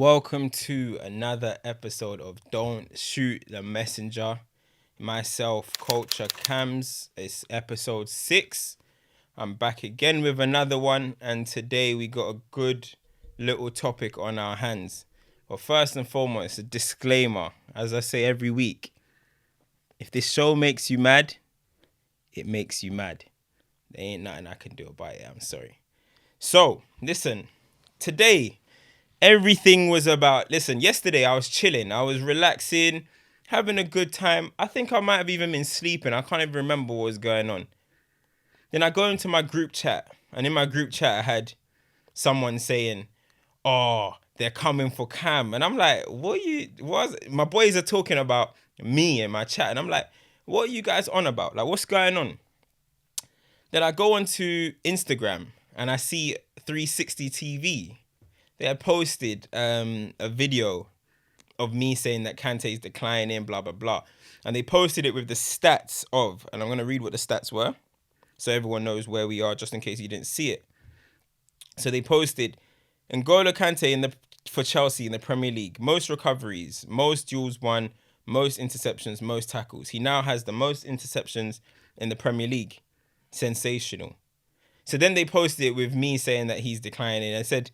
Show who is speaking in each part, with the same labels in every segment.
Speaker 1: Welcome to another episode of Don't Shoot the Messenger. Myself, Culturecams. It's episode 6. I'm back again with another one, and today we got a good little topic on our hands. But first and foremost, a disclaimer. As I say every week, if this show makes you mad, it makes you mad. There ain't nothing I can do about it. I'm sorry. So, listen, today everything was about, yesterday I was chilling. I was relaxing, having a good time. I think I might have even been sleeping. I can't even remember what was going on. Then I go into my group chat, and in my group chat I had someone saying, "Oh, they're coming for Cam." And I'm like, my boys are talking about me in my chat, and I'm like, what are you guys on about? Like, what's going on? Then I go onto Instagram and I see Threesixtytv. They had posted a video of me saying that Kante is declining, blah, blah, blah. And they posted it with the stats of, and I'm going to read what the stats were so everyone knows where we are, just in case you didn't see it. So they posted, N'Golo Kante for Chelsea in the Premier League, most recoveries, most duels won, most interceptions, most tackles. He now has the most interceptions in the Premier League. Sensational. So then they posted it with me saying that he's declining. I said,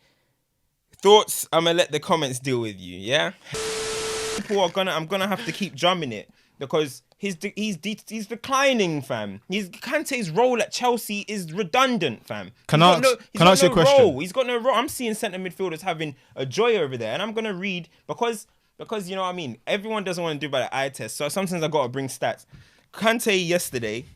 Speaker 1: thoughts, I'm gonna let the comments deal with you, yeah? I'm gonna have to keep drumming it because he's declining, fam. Kante's role at Chelsea is redundant, fam.
Speaker 2: Can I ask you a question?
Speaker 1: Role. He's got no role. I'm seeing centre midfielders having a joy over there, and I'm gonna read because you know what I mean. Everyone doesn't want to do by the eye test, so sometimes I gotta bring stats. Kante yesterday,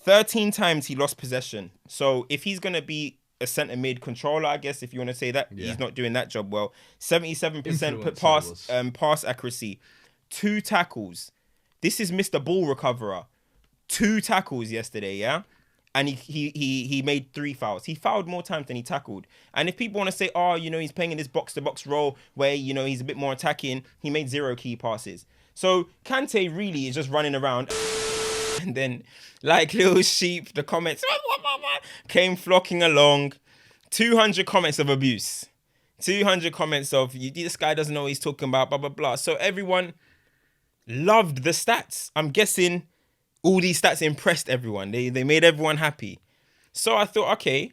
Speaker 1: 13 times he lost possession. So if he's gonna be a centre mid controller, I guess, if you want to say that, he's not doing that job well. 77% pass accuracy, 2 tackles. This is Mr. Ball Recoverer. 2 tackles yesterday, yeah? And he made 3 fouls. He fouled more times than he tackled. And if people want to say, oh, you know, he's playing in this box-to-box role where, you know, he's a bit more attacking, he made 0 key passes. So Kante really is just running around. And then, like little sheep, the comments came flocking along. 200 comments of abuse. 200 comments of, this guy doesn't know what he's talking about, blah, blah, blah. So everyone loved the stats. I'm guessing all these stats impressed everyone. They made everyone happy. So I thought, okay,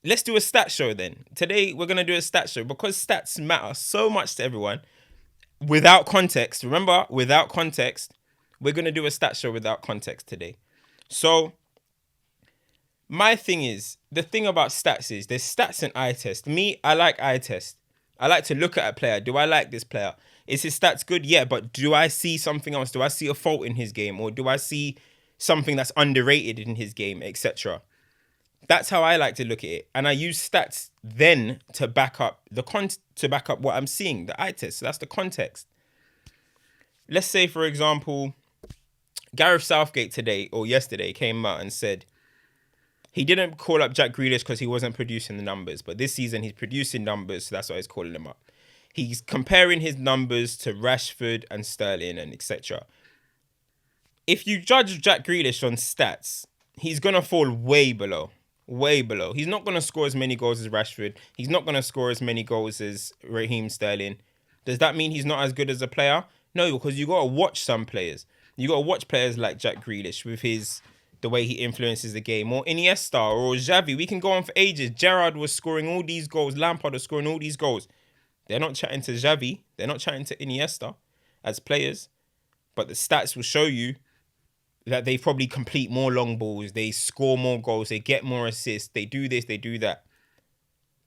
Speaker 1: let's do a stat show then. Today, we're going to do a stat show because stats matter so much to everyone. Without context, remember, without context, we're going to do a stat show without context today. So my thing is, the thing about stats is there's stats and eye test. Me, I like eye test. I like to look at a player. Do I like this player? Is his stats good? Yeah, but do I see something else? Do I see a fault in his game? Or do I see something that's underrated in his game, etc.? That's how I like to look at it. And I use stats then to back up what I'm seeing, the eye test. So that's the context. Let's say, for example, Gareth Southgate today or yesterday came out and said he didn't call up Jack Grealish because he wasn't producing the numbers, but this season he's producing numbers, so that's why he's calling him up. He's comparing his numbers to Rashford and Sterling and etc. If you judge Jack Grealish on stats, he's going to fall way below. Way below. He's not going to score as many goals as Rashford. He's not going to score as many goals as Raheem Sterling. Does that mean he's not as good as a player? No, because you got to watch some players. You got to watch players like Jack Grealish with the way he influences the game, or Iniesta or Xavi. We can go on for ages. Gerrard was scoring all these goals. Lampard was scoring all these goals. They're not chatting to Xavi. They're not chatting to Iniesta as players. But the stats will show you that they probably complete more long balls. They score more goals. They get more assists. They do this. They do that.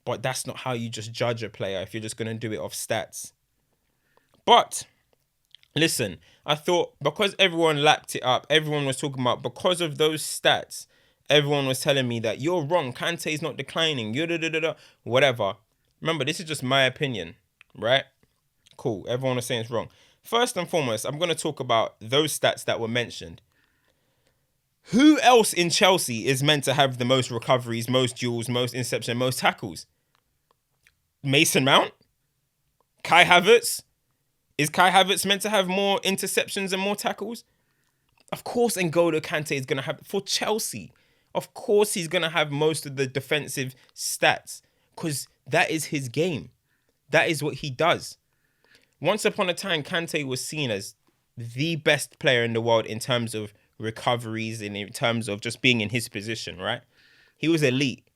Speaker 1: But that's not how you just judge a player if you're just going to do it off stats. But listen, I thought because everyone lapped it up, everyone was talking about because of those stats, everyone was telling me that you're wrong. Kante's not declining. Whatever. Remember, this is just my opinion, right? Cool. Everyone was saying it's wrong. First and foremost, I'm going to talk about those stats that were mentioned. Who else in Chelsea is meant to have the most recoveries, most duels, most interception, most tackles? Mason Mount? Kai Havertz? Is Kai Havertz meant to have more interceptions and more tackles? Of course N'Golo Kante is going to have, for Chelsea, of course he's going to have most of the defensive stats because that is his game. That is what he does. Once upon a time, Kante was seen as the best player in the world in terms of recoveries and in terms of just being in his position, right? He was elite.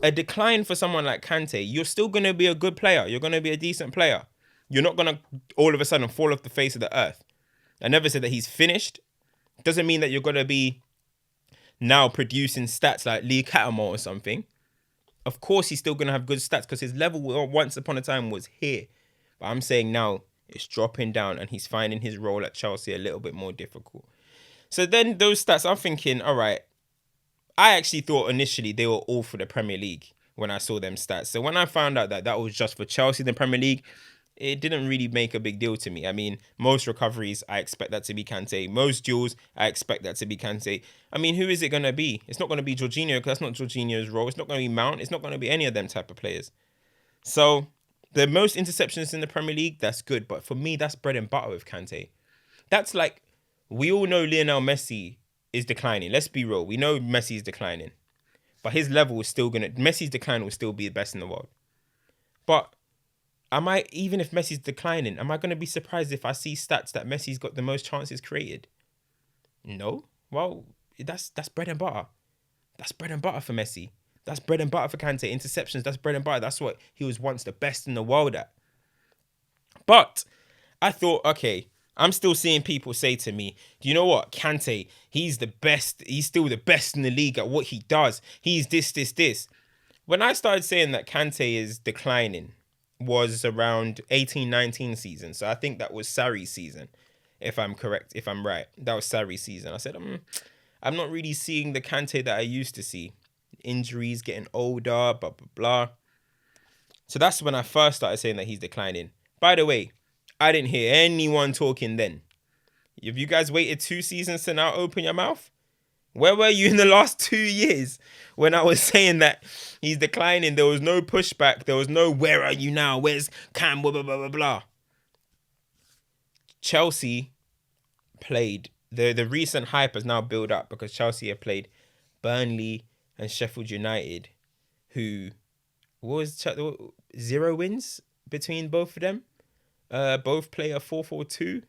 Speaker 1: A decline for someone like Kante, you're still going to be a good player. You're going to be a decent player. You're not going to all of a sudden fall off the face of the earth. I never said that he's finished. Doesn't mean that you're going to be now producing stats like Lee Catamore or something. Of course, he's still going to have good stats because his level once upon a time was here. But I'm saying now it's dropping down and he's finding his role at Chelsea a little bit more difficult. So then those stats, I'm thinking, all right, I actually thought initially they were all for the Premier League when I saw them stats. So when I found out that that was just for Chelsea in the Premier League, it didn't really make a big deal to me. I mean, most recoveries, I expect that to be Kante. Most duels, I expect that to be Kante. I mean, who is it going to be? It's not going to be Jorginho because that's not Jorginho's role. It's not going to be Mount. It's not going to be any of them type of players. So the most interceptions in the Premier League, that's good. But for me, that's bread and butter with Kante. That's like, we all know Lionel Messi is declining. Let's be real. We know Messi is declining. But his level is still Messi's decline will still be the best in the world. But even if Messi's declining, am I going to be surprised if I see stats that Messi's got the most chances created? No. Well, that's bread and butter. That's bread and butter for Messi. That's bread and butter for Kante. Interceptions, that's bread and butter. That's what he was once the best in the world at. But I thought, okay, I'm still seeing people say to me, do you know what? Kante, he's the best. He's still the best in the league at what he does. He's this. When I started saying that Kante is declining, was around 18-19 season. So I think that was Sarri's season, if I'm correct, if I'm right. That was Sarri's season. I said, I'm not really seeing the Kante that I used to see. Injuries, getting older, blah, blah, blah. So that's when I first started saying that he's declining. By the way, I didn't hear anyone talking then. Have you guys waited 2 seasons to now open your mouth? Where were you in the last 2 years when I was saying that he's declining? There was no pushback. There was no, where are you now? Where's Cam? Blah, blah, blah, blah, blah. Chelsea played. The recent hype has now built up because Chelsea have played Burnley and Sheffield United, who was 0 wins between both of them. Both play a 4-4-2.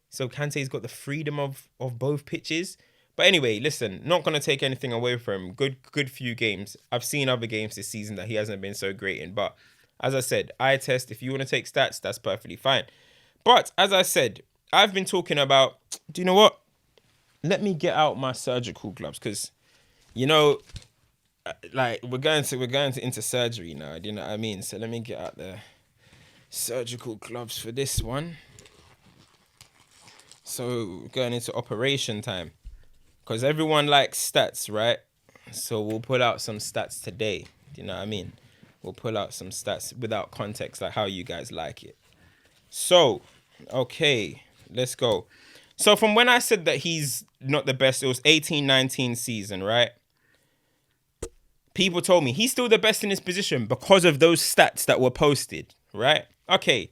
Speaker 1: So Kante's got the freedom of both pitches. But anyway, listen, not going to take anything away from him. Good few games. I've seen other games this season that he hasn't been so great in. But as I said, eye test, if you want to take stats, that's perfectly fine. But as I said, I've been talking about, do you know what? Let me get out my surgical gloves because, you know, like we're going into surgery now. Do you know what I mean? So let me get out the surgical gloves for this one. So going into operation time. Because everyone likes stats, right? So we'll pull out some stats today. Do you know what I mean? We'll pull out some stats without context, like how you guys like it. So, okay, let's go. So from when I said that he's not the best, it was 18-19 season, right? People told me he's still the best in his position because of those stats that were posted, right? Okay.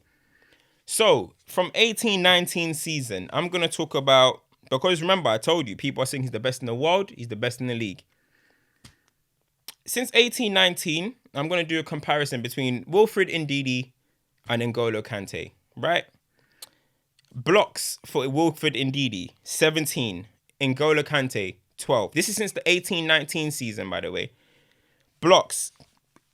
Speaker 1: So from 18-19 season, I'm going to talk about, because remember, I told you, people are saying he's the best in the world. He's the best in the league. Since 18-19, I'm going to do a comparison between Wilfred Ndidi and N'Golo Kante, right? Blocks for Wilfred Ndidi, 17. N'Golo Kante, 12. This is since the 18-19 season, by the way. Blocks,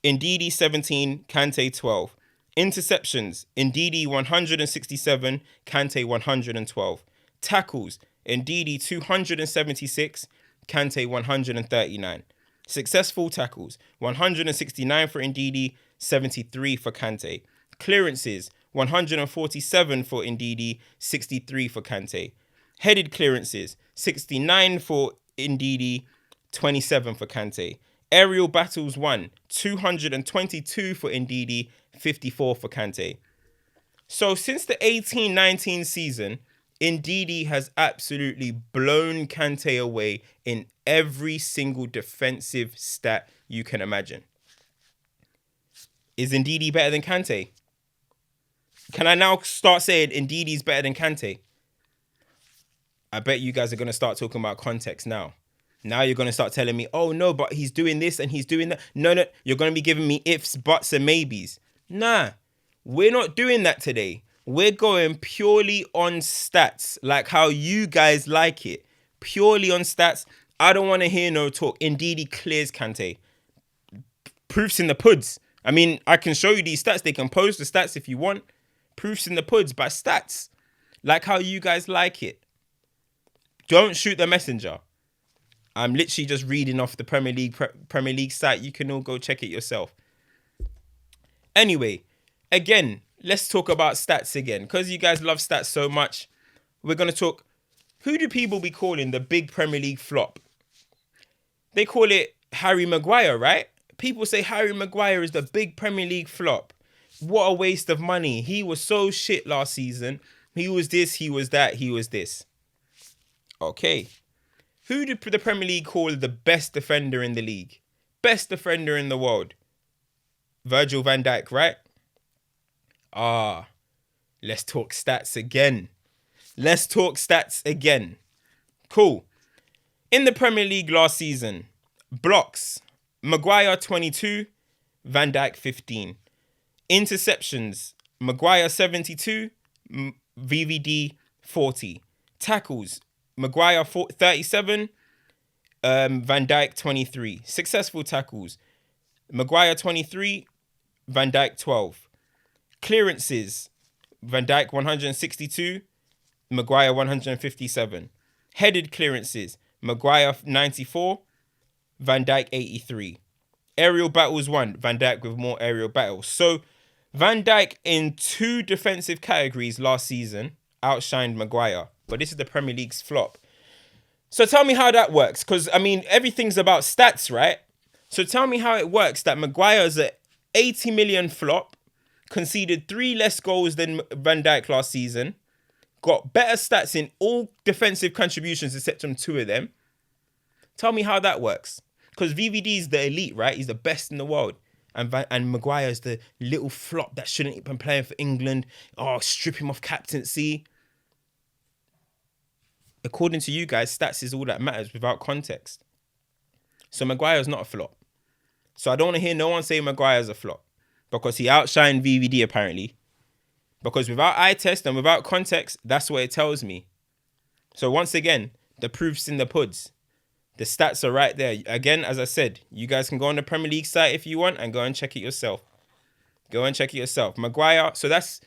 Speaker 1: Ndidi, 17. Kante, 12. Interceptions, Ndidi, 167. Kante, 112. Tackles, Ndidi 276, Kante 139. Successful tackles, 169 for Ndidi, 73 for Kante. Clearances, 147 for Ndidi, 63 for Kante. Headed clearances, 69 for Ndidi, 27 for Kante. Aerial battles won, 222 for Ndidi, 54 for Kante. So since the 18-19 season, Ndidi has absolutely blown Kante away in every single defensive stat you can imagine. Is Ndidi better than Kante? Can I now start saying Ndidi's better than Kante? I bet you guys are going to start talking about context now. Now you're going to start telling me, oh no, but he's doing this and he's doing that. No, you're going to be giving me ifs, buts and maybes. Nah, We're not doing that today. We're going purely on stats, like how you guys like it. Purely on stats. I don't want to hear no talk. Indeed, he clears Kante. Proofs in the puds. I mean, I can show you these stats. They can post the stats if you want. Proofs in the puds, but stats. Like how you guys like it. Don't shoot the messenger. I'm literally just reading off the Premier League site. You can all go check it yourself. Anyway, again, let's talk about stats again. Because you guys love stats so much, we're going to talk... Who do people be calling the big Premier League flop? They call it Harry Maguire, right? People say Harry Maguire is the big Premier League flop. What a waste of money. He was so shit last season. He was this, he was that, he was this. Okay. Who do the Premier League call the best defender in the league? Best defender in the world? Virgil van Dijk, right? Let's talk stats again. Let's talk stats again. Cool. In the Premier League last season, blocks, Maguire 22, Van Dijk 15. Interceptions, Maguire 72, VVD 40. Tackles, Maguire 37, Van Dijk 23. Successful tackles, Maguire 23, Van Dijk 12. Clearances, Van Dijk 162, Maguire 157. Headed clearances, Maguire 94, Van Dijk 83. Aerial battles won, Van Dijk with more aerial battles. So Van Dijk in 2 defensive categories last season outshined Maguire. But this is the Premier League's flop. So tell me how that works. Because, I mean, everything's about stats, right? So tell me how it works that Maguire's an 80 million flop, conceded 3 less goals than Van Dijk last season, got better stats in all defensive contributions except from 2 of them. Tell me how that works. Because VVD is the elite, right? He's the best in the world. And Maguire's the little flop that shouldn't have been playing for England. Oh, strip him off captaincy. According to you guys, stats is all that matters without context. So Maguire's not a flop. So I don't want to hear no one say Maguire's a flop. Because he outshined VVD apparently. Because without eye test and without context, that's what it tells me. So once again, the proof's in the puds. The stats are right there. Again, as I said, you guys can go on the Premier League site if you want and go and check it yourself. Go and check it yourself. Maguire, so that's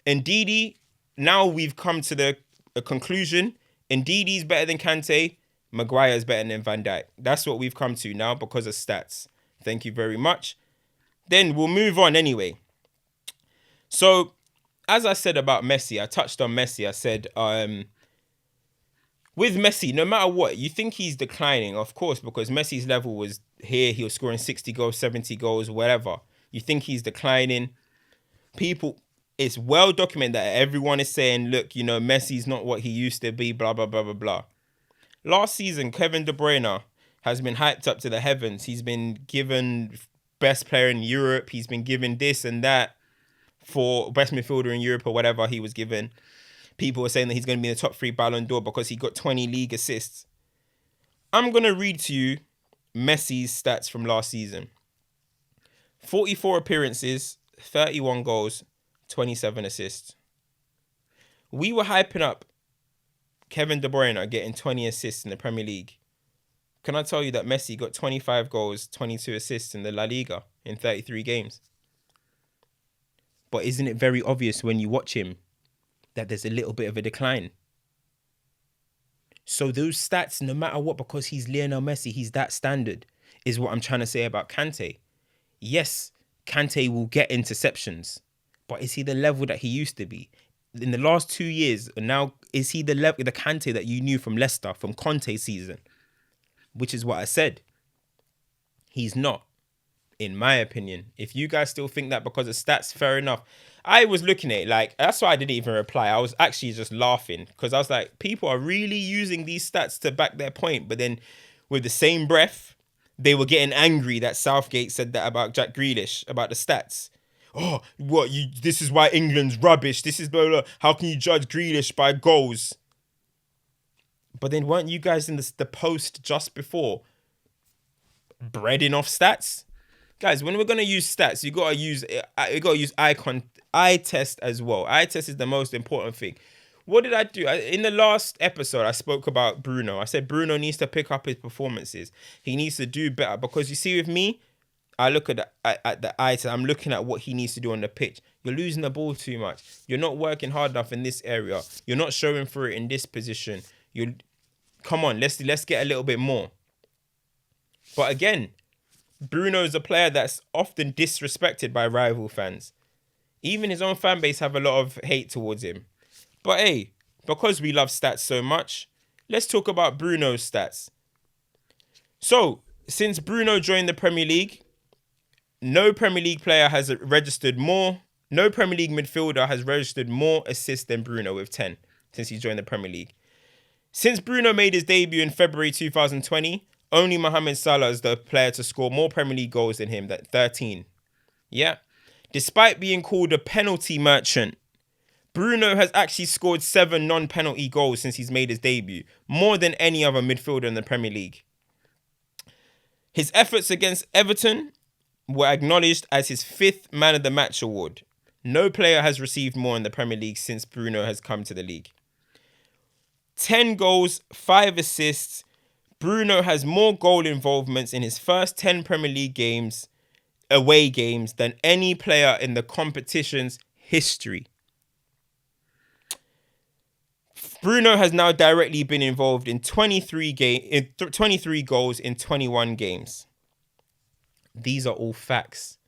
Speaker 1: Ndidi. Now we've come to the conclusion. Ndidi's better than Kante. Maguire's better than Van Dijk. That's what we've come to now because of stats. Thank you very much. Then we'll move on anyway. So, as I said about Messi, I touched on Messi. I said, with Messi, no matter what, you think he's declining, of course, because Messi's level was here. He was scoring 60 goals, 70 goals, whatever. You think he's declining. People, it's well documented that everyone is saying, look, you know, Messi's not what he used to be, blah, blah, blah, blah, blah. Last season, Kevin De Bruyne has been hyped up to the heavens. He's been given best player in Europe. He's been given this and that for best midfielder in Europe or whatever he was given. People are saying that he's going to be in the top 3 Ballon d'Or because he got 20 league assists. I'm going to read to you Messi's stats from last season. 44 appearances, 31 goals, 27 assists. We were hyping up Kevin De Bruyne getting 20 assists in the Premier League. Can I tell you that Messi got 25 goals, 22 assists in the La Liga in 33 games? But isn't it very obvious when you watch him that there's a little bit of a decline? So those stats, no matter what, because he's Lionel Messi, he's that standard, is what I'm trying to say about Kante. Yes, Kante will get interceptions, but is he the level that he used to be? In the last 2 years, now, is he the level, the Kante that you knew from Leicester, from Conte's season? Which is what I said. He's not, in my opinion. If you guys still think that because of stats, fair enough. I was looking at it like, that's why I didn't even reply. I was actually just laughing because I was like, people are really using these stats to back their point. But then with the same breath, they were getting angry that Southgate said that about Jack Grealish, about the stats. Oh, what, this is why England's rubbish. This is blah, blah. How can you judge Grealish by goals? But then weren't you guys in the post just before breading off stats? Guys, when we're going to use stats, you got to use eye eye test as well. Eye test is the most important thing. What did I do? In the last episode, I spoke about Bruno. I said Bruno needs to pick up his performances. He needs to do better because you see with me, I look at the eye test. I'm looking at what he needs to do on the pitch. You're losing the ball too much. You're not working hard enough in this area. You're not showing through it in this position. Come on, let's get a little bit more. But again, Bruno is a player that's often disrespected by rival fans. Even his own fan base have a lot of hate towards him. But hey, because we love stats so much, let's talk about Bruno's stats. So, since Bruno joined the Premier League, no Premier League player has registered more. No Premier League midfielder has registered more assists than Bruno with 10 since he joined the Premier League. Since Bruno made his debut in February 2020, only Mohamed Salah is the player to score more Premier League goals than him, that 13. Yeah. Despite being called a penalty merchant, Bruno has actually scored 7 non-penalty goals since he's made his debut, more than any other midfielder in the Premier League. His efforts against Everton were acknowledged as his 5th Man of the Match award. No player has received more in the Premier League since Bruno has come to the league. 10 goals, 5 assists. Bruno has more goal involvements in his first 10 Premier League games, away games, than any player in the competition's history. Bruno has now directly been involved in 23 goals in 21 games. These are all facts.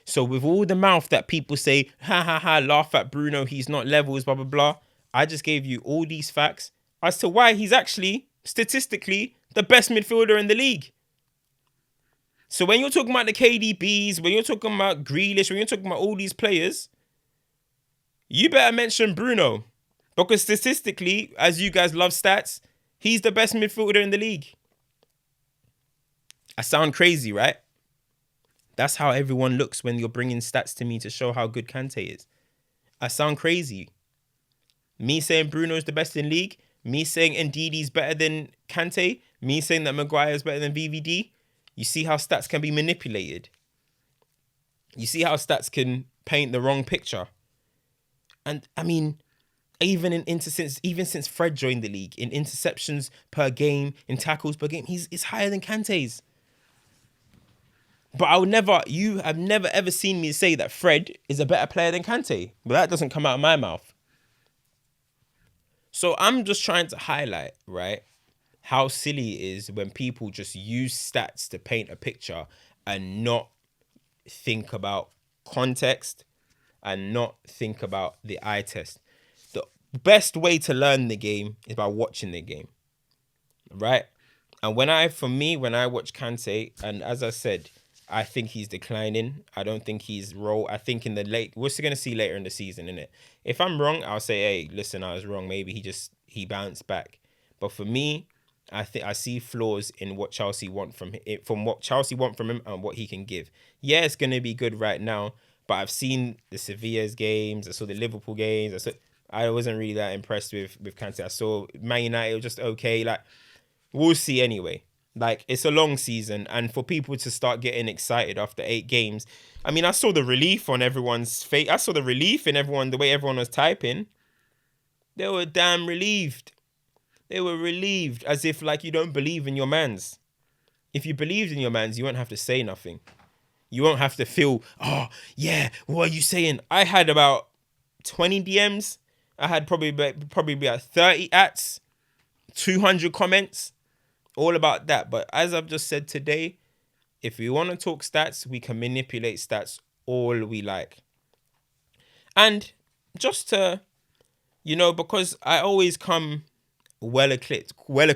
Speaker 1: So with all the mouth that people say, laugh at Bruno, he's not levels, blah, blah, blah. I just gave you all these facts as to why he's actually, statistically, the best midfielder in the league. So when you're talking about the KDBs, when you're talking about Grealish, when you're talking about all these players, you better mention Bruno. Because statistically, as you guys love stats, he's the best midfielder in the league. I sound crazy, right? That's how everyone looks when you're bringing stats to me to show how good Kante is. I sound crazy. Me saying Bruno's the best in league, me saying Ndidi's better than Kante, me saying that Maguire's better than VVD. You see how stats can be manipulated. You see how stats can paint the wrong picture. And I mean, even since Fred joined the league, in interceptions per game, in tackles per game, he's higher than Kante's. But you have never ever seen me say that Fred is a better player than Kante. But that doesn't come out of my mouth. So I'm just trying to highlight, right, how silly it is when people just use stats to paint a picture and not think about context and not think about the eye test. The best way to learn the game is by watching the game, right? And when I watch Kante, and as I said, I think he's declining. I don't think he's I think in the we're going to see later in the season, innit? If I'm wrong, I'll say, hey, listen, I was wrong. Maybe he bounced back. But for me, I think I see flaws in what Chelsea want from him and what he can give. Yeah, it's going to be good right now, but I've seen the Sevilla's games. I saw the Liverpool games. I wasn't really that impressed with Kante. I saw Man United, just okay. Like, we'll see anyway. Like, it's a long season, and for people to start getting excited after 8 games, I mean, I saw the relief on everyone's face. I saw the relief in everyone, the way everyone was typing. They were damn relieved. They were relieved, as if, like, you don't believe in your mans. If you believed in your mans, you won't have to say nothing. You won't have to feel, oh, yeah, what are you saying? I had about 20 DMs. I had probably about 30 ats, 200 comments. All about that. But as I've just said today, if we want to talk stats, we can manipulate stats all we like. And just to, because I always come well equipped. When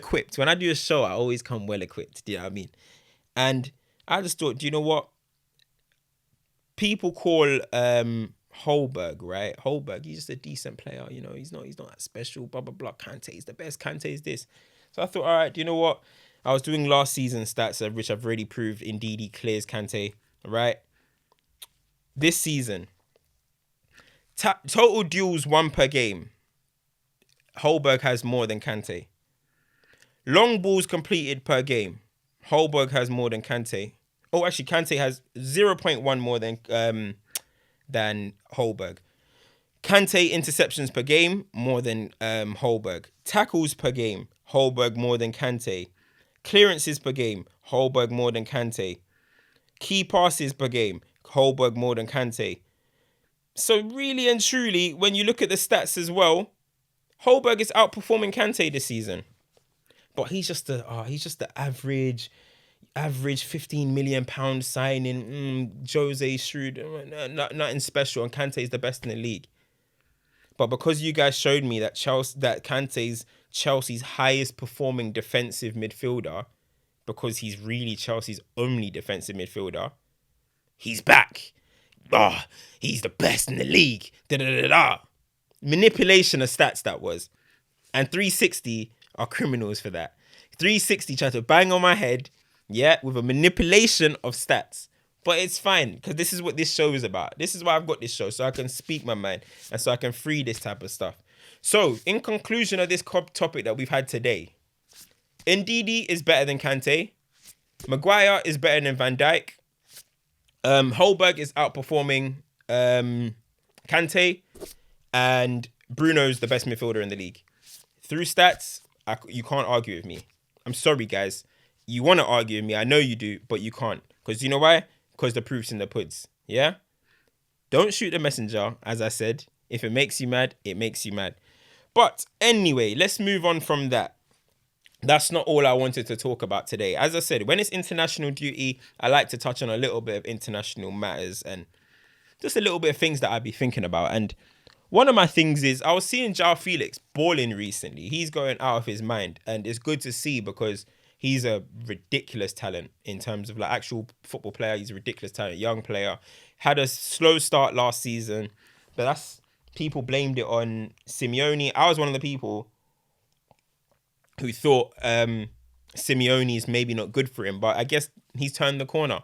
Speaker 1: I do a show, I always come well equipped. Do you know what I mean? And I just thought, do you know what? People call Holberg, right? Holberg, he's just a decent player. He's not that special. Blah blah blah. Kante is the best. Kante is this. So I thought, all right, do you know what? I was doing last season's stats, which I've already proved indeed he clears Kante, right? This season, total duels won per game. Holberg has more than Kante. Long balls completed per game. Holberg has more than Kante. Oh, actually, Kante has 0.1 more than than Holberg. Kante interceptions per game, more than Holberg. Tackles per game, Holberg more than Kante. Clearances per game, Holberg more than Kante. Key passes per game, Holberg more than Kante. So really and truly, when you look at the stats as well, Holberg is outperforming Kante this season. But he's just the average £15 million signing. Jose shrewd, nothing special, and Kante is the best in the league. But because you guys showed me that Kante's Chelsea's highest performing defensive midfielder, because he's really Chelsea's only defensive midfielder, he's back. He's the best in the league. Manipulation of stats that was. And 360 are criminals for that. 360 tried to bang on my head, with a manipulation of stats. But it's fine, because this is what this show is about. This is why I've got this show, so I can speak my mind and so I can free this type of stuff. So, in conclusion of this topic that we've had today, Ndidi is better than Kante. Maguire is better than Van Dijk. Holberg is outperforming Kante. And Bruno's the best midfielder in the league. Through stats, you can't argue with me. I'm sorry, guys. You want to argue with me. I know you do, but you can't. Because you know why? Because the proof's in the puds. Yeah? Don't shoot the messenger, as I said. If it makes you mad, it makes you mad. But anyway, let's move on from that. That's not all I wanted to talk about today. As I said, when it's international duty, I like to touch on a little bit of international matters and just a little bit of things that I'd be thinking about. And one of my things is I was seeing João Felix balling recently. He's going out of his mind. And it's good to see because he's a ridiculous talent in terms of like actual football player. He's a ridiculous talent, young player. Had a slow start last season, but people blamed it on Simeone. I was one of the people who thought Simeone is maybe not good for him, but I guess he's turned the corner.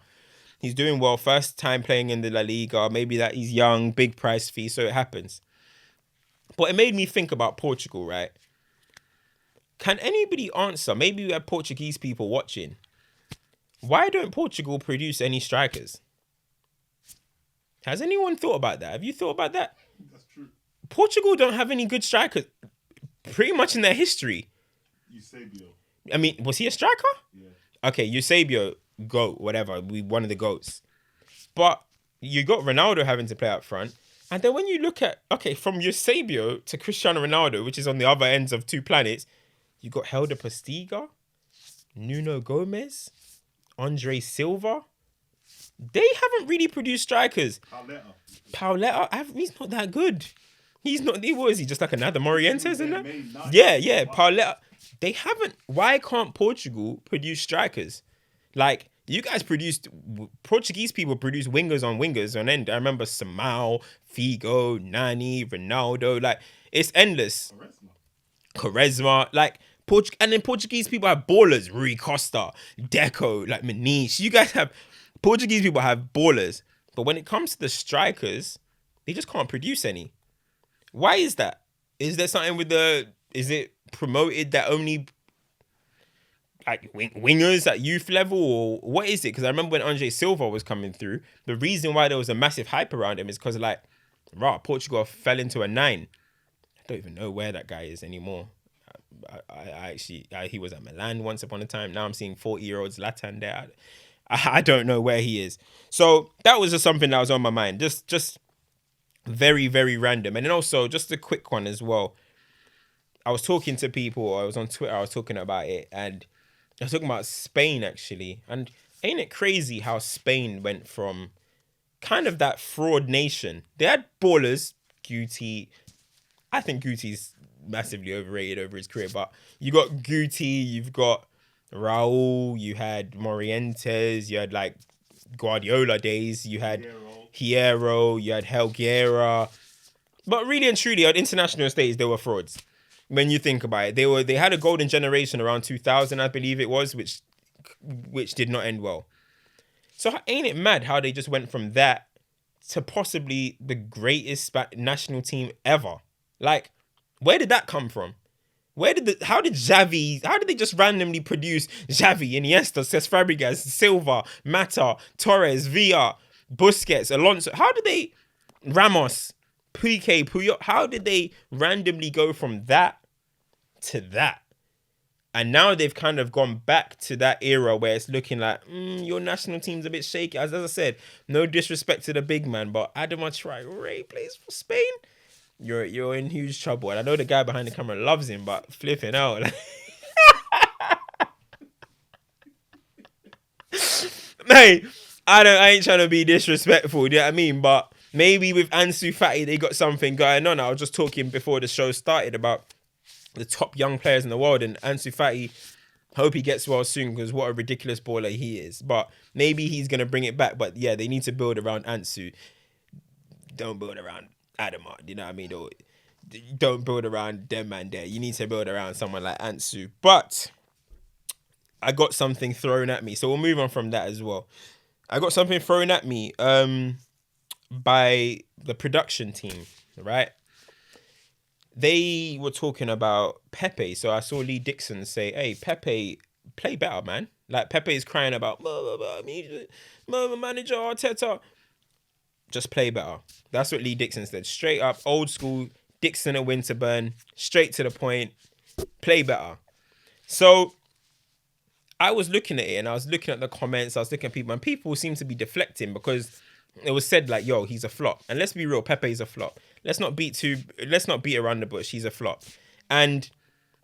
Speaker 1: He's doing well. First time playing in the La Liga. Maybe that he's young, big price fee, so it happens. But it made me think about Portugal, right? Can anybody answer? Maybe we have Portuguese people watching. Why don't Portugal produce any strikers? Has anyone thought about that? Have you thought about that?
Speaker 2: That's true.
Speaker 1: Portugal don't have any good strikers pretty much in their history.
Speaker 2: Eusebio.
Speaker 1: I mean, was he a striker?
Speaker 2: Yeah.
Speaker 1: Okay, Eusebio, GOAT, whatever. One of the GOATs. But you got Ronaldo having to play up front. And then when you look at, from Eusebio to Cristiano Ronaldo, which is on the other ends of two planets, you got Helder Postiga, Nuno Gomez, Andre Silva. They haven't really produced strikers. Pauleta, he's not that good. He's not, was he just like another Morientes in that? Yeah, Pauleta. They haven't. Why can't Portugal produce strikers? Like, you guys Portuguese people produce wingers on end. I remember Simão, Figo, Nani, Ronaldo. Like, it's endless. Quaresma. Like, and then Portuguese people have ballers. Rui Costa, Deco, like Maniche. You guys have, Portuguese people have ballers. But when it comes to the they just can't produce any. Why is that? Is there something with is it promoted that only like wingers at youth level, or what is it? Because I remember when Andre Silva was coming through, the reason why there was a massive hype around him is because Portugal fell into a 9. I don't even know where that guy is anymore. He was at Milan once upon a time. Now I'm seeing 40-year-olds Zlatan there. I don't know where he is. So that was just something that was on my mind. Just very, very random. And then also just a quick one as well. I was talking to people. I was on Twitter. I was talking about it, and I was talking about Spain actually. And ain't it crazy how Spain went from kind of that fraud nation? They had ballers, Guti. I think Guti's massively overrated over his career, but you got Guti, you've got Raul, you had Morientes, you had like Guardiola days, you had Hierro, you had Helguera. But really and truly, on international stage, they were frauds. When you think about it, they had a golden generation around 2000, I believe it was, which did not end well. So ain't it mad how they just went from that to possibly the greatest national team ever? Like, where did that come from? How did they just randomly produce Xavi, Iniesta, Cesc Fabregas, Silva, Mata, Torres, Villa, Busquets, Alonso? How did they Ramos, Piqué, Puyol. How did they randomly go from that to that? And now they've kind of gone back to that era where it's looking like, your national team's a bit shaky. As I said, no disrespect to the big man, but Adama Traoré plays for Spain. You're in huge trouble. And I know the guy behind the camera loves him, but flipping out. Hey, I ain't trying to be disrespectful, you know what I mean? But maybe with Ansu Fati, they got something going on. I was just talking before the show started about the top young players in the world, and Ansu Fati, hope he gets well soon, because what a ridiculous baller he is. But maybe he's going to bring it back. But yeah, they need to build around Ansu. Don't build around Adama, you know what I mean? Or don't build around them man there. You need to build around someone like Ansu. But I got something thrown at me, so we'll move on from that as well. I got something thrown at me by the production team, right? They were talking about Pepe. So I saw Lee Dixon say, hey, Pepe, play better, man. Like, Pepe is crying about, manager, Arteta. Just play better. That's what Lee Dixon said. Straight up, old school, Dixon and Winterburn, straight to the point, play better. So I was looking at it, and I was looking at the comments, I was looking at people, and people seem to be deflecting because it was said like, yo, he's a flop. And let's be real, Pepe's a flop. Let's not beat around the bush. He's a flop. And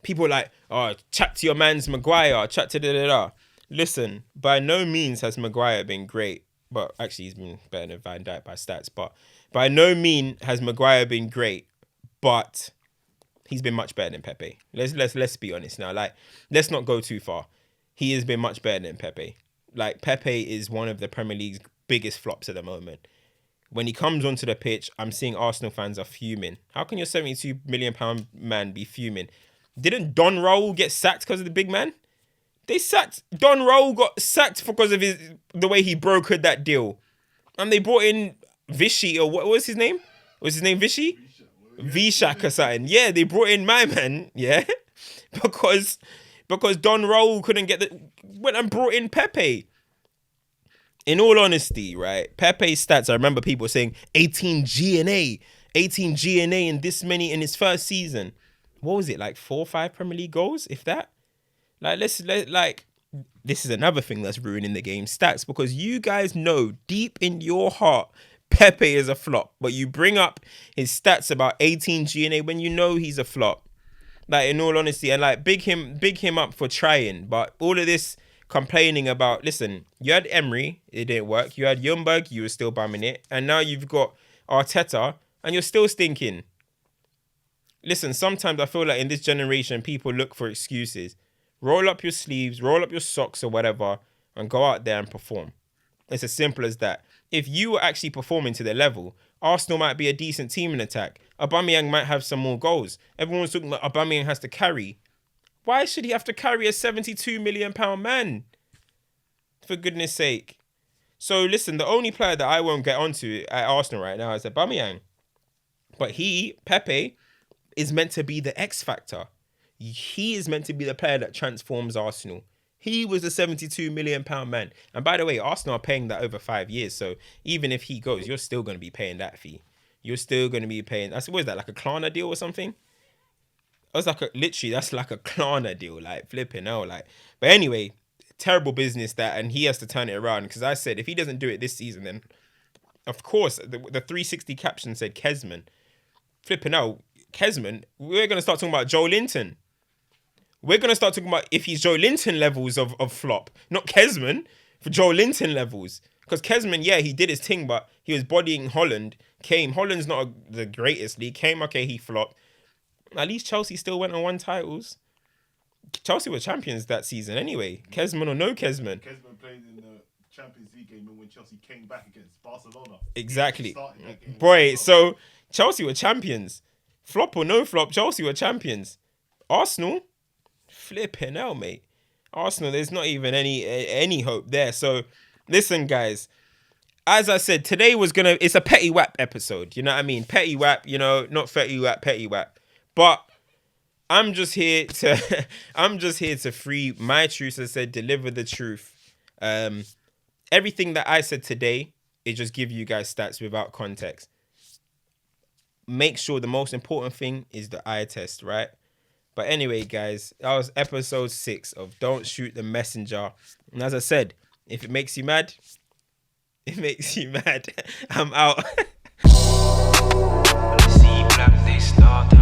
Speaker 1: people are like, oh, chat to your man's Maguire, chat to da-da-da. Listen, by no means has Maguire been great. But actually, he's been better than Van Dijk by stats. But by no means has Maguire been great. But he's been much better than Pepe. Let's be honest now. Like, let's not go too far. He has been much better than Pepe. Like, Pepe is one of the Premier League's biggest flops at the moment. When he comes onto the pitch, I'm seeing Arsenal fans are fuming. How can your £72 million man be fuming? Didn't Don Raul get sacked because of the big man? Don Raul got sacked because of the way he brokered that deal. And they brought in Vichy, or what was his name? Was his name Vichy? Vishak or something. Yeah, they brought in my man, yeah? because Don Raul couldn't went and brought in Pepe. In all honesty, right, Pepe's stats, I remember people saying 18 GNA and this many in his first season. What was it, like 4 or 5 Premier League goals, if that? This is another thing that's ruining the game, stats, because you guys know deep in your heart Pepe is a flop, but you bring up his stats about 18 GNA when you know he's a flop. Like, in all honesty, and like big him up for trying, but all of this complaining about, listen, you had Emery, it didn't work. You had Ljungberg, you were still bumming it. And now you've got Arteta, and you're still stinking. Listen, sometimes I feel like in this generation, people look for excuses. Roll up your sleeves, roll up your socks or whatever, and go out there and perform. It's as simple as that. If you were actually performing to their level, Arsenal might be a decent team in attack. Aubameyang might have some more goals. Everyone's talking about Aubameyang has to carry. Why should he have to carry a £72 million man? For goodness sake. So listen, the only player that I won't get onto at Arsenal right now is Aubameyang. But Pepe, is meant to be the X factor. He is meant to be the player that transforms Arsenal. He was a £72 million man. And by the way, Arsenal are paying that over 5 years. So even if he goes, you're still going to be paying that fee. You're still going to be paying. What is that, like a Klarna deal or something? That's like that's like a Klarna deal, like flipping out, like. But anyway, terrible business that, and he has to turn it around, because I said if he doesn't do it this season, then of course the 360 caption said Kesman. Flipping out, Kesman. We're gonna start talking about Joe Linton. We're gonna start talking about if he's Joe Linton levels of flop, not Kesman, for Joe Linton levels. Because Kesman, yeah, he did his thing, but he was bodying Holland. Holland's not the greatest league. Okay, he flopped. At least Chelsea still went and won titles. Chelsea were champions that season anyway. Kesman or no Kesman.
Speaker 2: Kesman played in the Champions League game when Chelsea came back against Barcelona.
Speaker 1: Exactly. Boy, so Chelsea were champions. Flop or no flop, Chelsea were champions. Arsenal, flipping hell, mate. Arsenal, there's not even any hope there. So, listen, guys. As I said, today it's a petty whap episode. You know what I mean? Petty whap, not fetty whap, petty whap. But I'm just here to free my truth. As I said, deliver the truth. Everything that I said today, it just give you guys stats without context. make sure the most important thing is the eye test, right? But anyway, guys, that was episode 6 of Don't Shoot the Messenger. And as I said, if it makes you mad, it makes you mad. I'm out.
Speaker 3: See black, they start